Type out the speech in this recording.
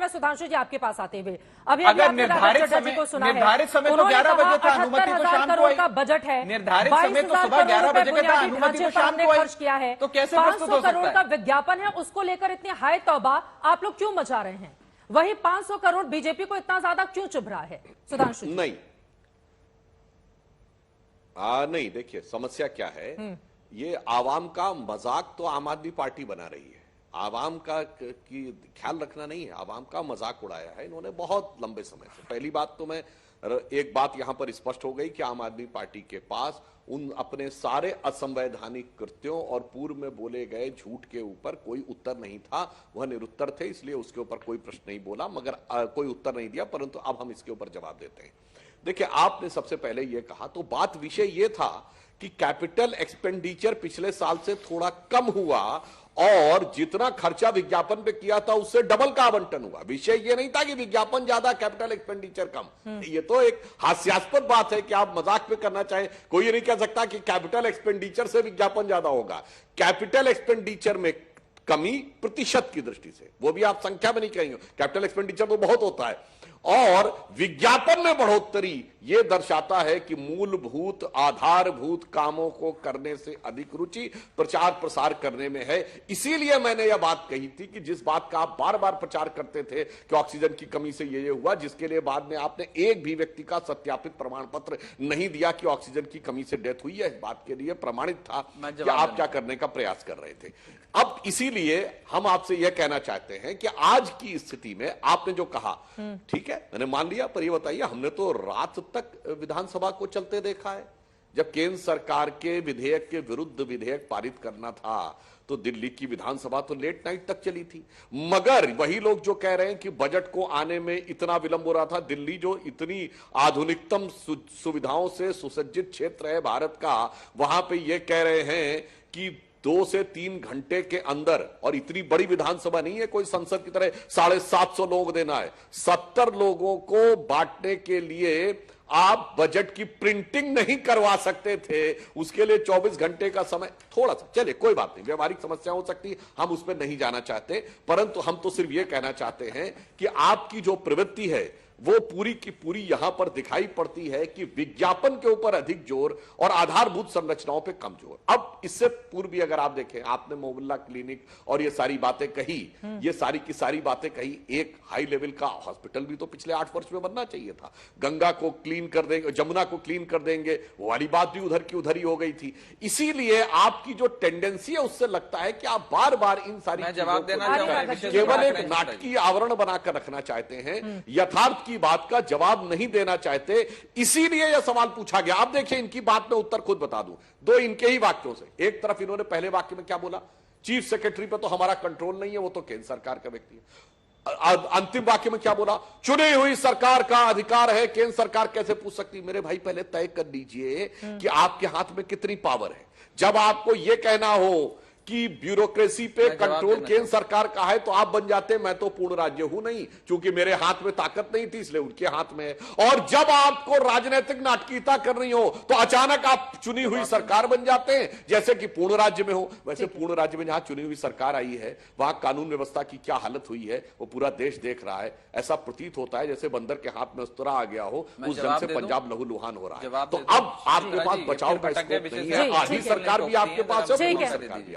मैं सुधांशु जी आपके पास आते हुए अभी अगर निर्धारित समय तो 11 बजे था, अनुमति तो शाम को आई। का बजट है, निर्धारित समय तो सुबह 11 बजे का था, अनुमति तो शाम को आई। खर्च किया है, तो कैसे प्रस्तुत हो सकता है? 500 करोड़ का विज्ञापन है, उसको लेकर इतनी हाय तौबा आप लोग क्यों मचा रहे हैं? वही 500 करोड़ बीजेपी को इतना ज्यादा क्यों चुभ रहा है? सुधांशु नहीं नहीं, देखिए समस्या क्या है, ये आवाम का मजाक तो आम आदमी पार्टी बना रही है। आवाम का की ख्याल रखना नहीं है, आवाम का मजाक उड़ाया है इन्होंने बहुत लंबे समय से। पहली बात तो मैं एक बात यहां पर स्पष्ट हो गई कि आम आदमी पार्टी के पास उन अपने सारे असंवैधानिक कृत्यों और पूर्व में बोले गए झूठ के ऊपर कोई उत्तर नहीं था। वह निरुत्तर थे, इसलिए उसके ऊपर कोई प्रश्न नहीं बोला, मगर कोई उत्तर नहीं दिया। परंतु अब हम इसके ऊपर जवाब देते हैं। देखिए, आपने सबसे पहले यह कहा, तो बात विषय यह था कि कैपिटल एक्सपेंडिचर पिछले साल से थोड़ा कम हुआ और जितना खर्चा विज्ञापन पे किया था उससे डबल का आवंटन हुआ। विषय ये नहीं था कि विज्ञापन ज्यादा कैपिटल एक्सपेंडिचर कम। ये तो एक हास्यास्पद बात है कि आप मजाक पे करना चाहें। कोई ये नहीं कह सकता कि कैपिटल एक्सपेंडिचर से विज्ञापन ज्यादा होगा। कैपिटल एक्सपेंडिचर में कमी प्रतिशत की दृष्टि से, वो भी आप संख्या में नहीं कहेंगे, कैपिटल एक्सपेंडिचर तो बहुत होता है, और विज्ञापन में बढ़ोतरी यह दर्शाता है कि मूलभूत आधारभूत कामों को करने से अधिक रुचि प्रचार प्रसार करने में है। इसीलिए मैंने यह बात कही थी कि जिस बात का आप बार बार प्रचार करते थे कि ऑक्सीजन की कमी से ये हुआ, जिसके लिए बाद में आपने एक भी व्यक्ति का सत्यापित प्रमाण पत्र नहीं दिया कि ऑक्सीजन की कमी से डेथ हुई है, इस बात के लिए प्रमाणित था कि आप क्या करने का प्रयास कर रहे थे। अब इसीलिए हम आपसे यह कहना चाहते हैं कि आज की स्थिति में आपने जो कहा ठीक है, मैंने मान लिया, पर यह बताइए, हमने तो रात तक विधानसभा को चलते देखा है। जब केंद्र सरकार के विधेयक के विरुद्ध विधेयक पारित करना था तो दिल्ली की विधानसभा तो लेट नाइट तक चली थी। मगर वही लोग जो कह रहे हैं कि बजट को आने में इतना विलंब हो रहा था, दिल्ली जो इतनी आधुनिकतम सुविधाओं से सुसज्जित क्षेत्र है भारत का, वहां पे ये कह रहे हैं कि 2 से 3 घंटे के अंदर, और इतनी बड़ी विधानसभा नहीं है कोई संसद की तरह 750 लोग देना है, 70 लोगों को बांटने के लिए आप बजट की प्रिंटिंग नहीं करवा सकते थे। उसके लिए 24 घंटे का समय, थोड़ा सा चलिए कोई बात नहीं, व्यवहारिक समस्या हो सकती, हम उस पर नहीं जाना चाहते, परंतु हम तो सिर्फ यह कहना चाहते हैं कि आपकी जो प्रवृत्ति है वो पूरी की पूरी यहां पर दिखाई पड़ती है कि विज्ञापन के ऊपर अधिक जोर और आधारभूत संरचनाओं पे कम जोर। अब इससे पूर्व भी अगर आप देखें, आपने मोहल्ला क्लिनिक और ये सारी बातें कही, ये सारी की सारी बातें कही, एक हाई लेवल का हॉस्पिटल भी तो पिछले 8 वर्ष में बनना चाहिए था। गंगा को क्लीन कर देंगे, जमुना को क्लीन कर देंगे, वो वाली बात भी उधर की उधर ही हो गई थी। इसीलिए आपकी जो टेंडेंसी है उससे लगता है कि आप बार बार इन सारी जवाब देना केवल एक नाटकीय आवरण बनाकर रखना चाहते हैं, यथार्थ की बात का जवाब नहीं देना चाहते। इसीलिए यह सवाल पूछा गया। आप देखिए, इनकी बात में उत्तर खुद बता दूं, 2 इनके ही वाक्यों से। एक तरफ इन्होंने पहले वाक्य में क्या बोला, चीफ सेक्रेटरी पे तो हमारा कंट्रोल नहीं है, वो तो केंद्र सरकार का व्यक्ति है। अंतिम वाक्य में क्या बोला, चुनी हुई सरकार का अधिकार है, केंद्र सरकार कैसे पूछ सकती। मेरे भाई, पहले तय कर लीजिए कि आपके हाथ में कितनी पावर है। जब आपको यह कहना हो कि ब्यूरोक्रेसी पे कंट्रोल केंद्र सरकार का है, तो आप बन जाते मैं तो पूर्ण राज्य हूं नहीं, क्योंकि मेरे हाथ में ताकत नहीं थी, इसलिए उनके हाथ में है। और जब आपको राजनीतिक नाटकीयता करनी हो तो अचानक आप चुनी हुई सरकार बन जाते हैं, जैसे कि पूर्ण राज्य में हो। वैसे पूर्ण राज्य में जहां चुनी हुई सरकार आई है, वहां कानून व्यवस्था की क्या हालत हुई है वो पूरा देश देख रहा है। ऐसा प्रतीत होता है जैसे बंदर के हाथ में उस्तरा आ गया हो, उस जंग से पंजाब लहूलुहान हो रहा है। तो अब आपके पास बचाव का स्कोप नहीं है, आधी सरकार भी आपके पास है, पूरी सरकार भी